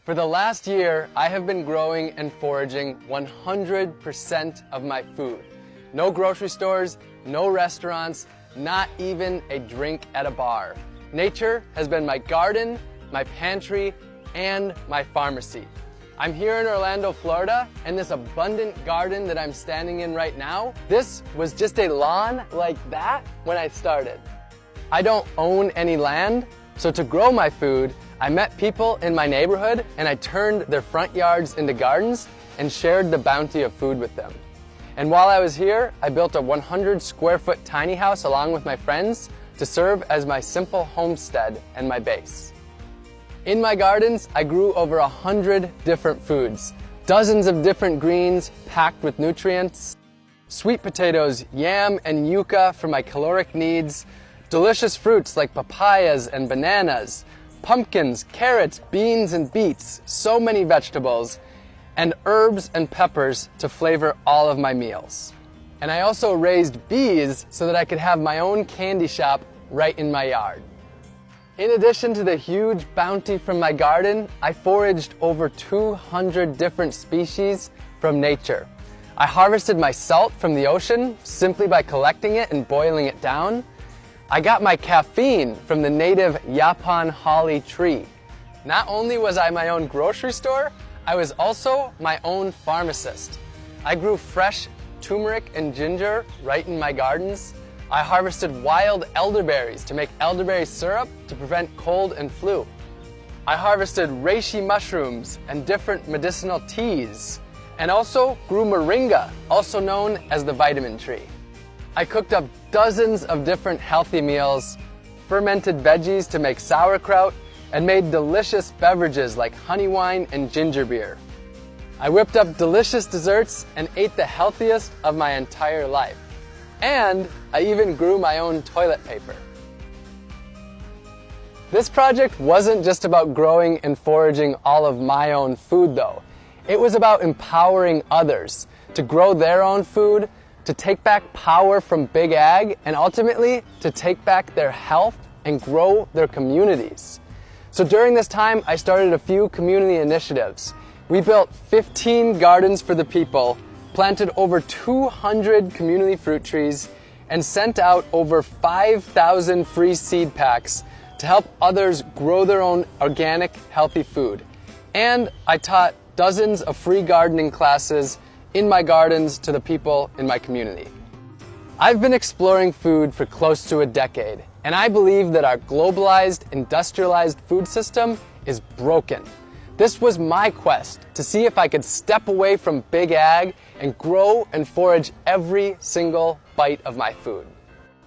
For the last year, I have been growing and foraging 100% of my food. No grocery stores, no restaurants, not even a drink at a bar. Nature has been my garden, my pantry, and my pharmacy. I'm here in Orlando, Florida, and this abundant garden that I'm standing in right now, this was just a lawn like that when I started. I don't own any land, so to grow my food, I met people in my neighborhood and I turned their front yards into gardens and shared the bounty of food with them. And while I was here, I built a 100 square foot tiny house along with my friends to serve as my simple homestead and my base. In my gardens, I grew over 100 different foods, dozens of different greens packed with nutrients, sweet potatoes, yam, and yucca for my caloric needs, delicious fruits like papayas and bananas, pumpkins, carrots, beans, and beets, so many vegetables, and herbs and peppers to flavor all of my meals. And I also raised bees so that I could have my own candy shop right in my yard. In addition to the huge bounty from my garden, I foraged over 200 different species from nature. I harvested my salt from the ocean simply by collecting it and boiling it down. I got my caffeine from the native Yaupon holly tree. Not only was I my own grocery store, I was also my own pharmacist. I grew fresh turmeric and ginger right in my gardens. I harvested wild elderberries to make elderberry syrup to prevent cold and flu. I harvested reishi mushrooms and different medicinal teas, and also grew moringa, also known as the vitamin tree. I cooked up dozens of different healthy meals, fermented veggies to make sauerkraut, and made delicious beverages like honey wine and ginger beer. I whipped up delicious desserts and ate the healthiest of my entire life. And I even grew my own toilet paper. This project wasn't just about growing and foraging all of my own food though. It was about empowering others to grow their own food, to take back power from Big Ag, and ultimately to take back their health and grow their communities. So during this time, I started a few community initiatives. We built 15 gardens for the people, planted over 200 community fruit trees, and sent out over 5,000 free seed packs to help others grow their own organic, healthy food. And I taught dozens of free gardening classes in my gardens to the people in my community. I've been exploring food for close to a decade, and I believe that our globalized, industrialized food system is broken. This was my quest to see if I could step away from Big Ag and grow and forage every single bite of my food.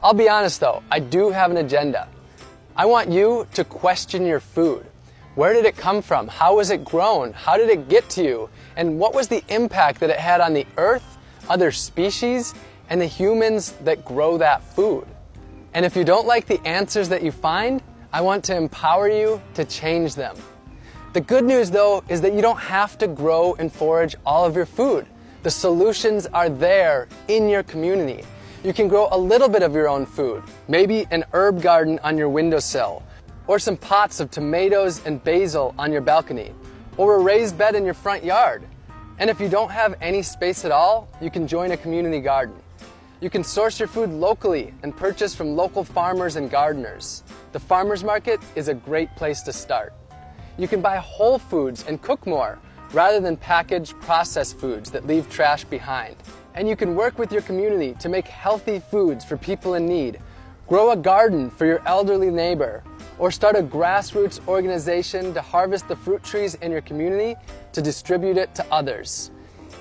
I'll be honest though, I do have an agenda. I want you to question your food. Where did it come from? How was it grown? How did it get to you? And what was the impact that it had on the earth, other species, and the humans that grow that food? And if you don't like the answers that you find, I want to empower you to change them. The good news though is that you don't have to grow and forage all of your food. The solutions are there in your community. You can grow a little bit of your own food, maybe an herb garden on your windowsill, or some pots of tomatoes and basil on your balcony, or a raised bed in your front yard. And if you don't have any space at all, you can join a community garden. You can source your food locally and purchase from local farmers and gardeners. The farmers market is a great place to start. You can buy whole foods and cook more, rather than packaged processed foods that leave trash behind. And you can work with your community to make healthy foods for people in need. Grow a garden for your elderly neighbor, or start a grassroots organization to harvest the fruit trees in your community to distribute it to others.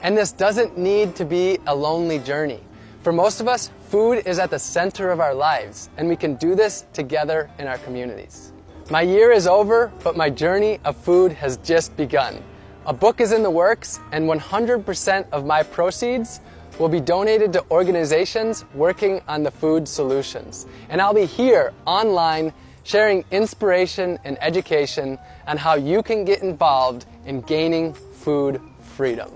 And this doesn't need to be a lonely journey. For most of us, food is at the center of our lives, and we can do this together in our communities. My year is over, but my journey of food has just begun. A book is in the works, and 100% of my proceeds will be donated to organizations working on the food solutions. And I'll be here online sharing inspiration and education on how you can get involved in gaining food freedom.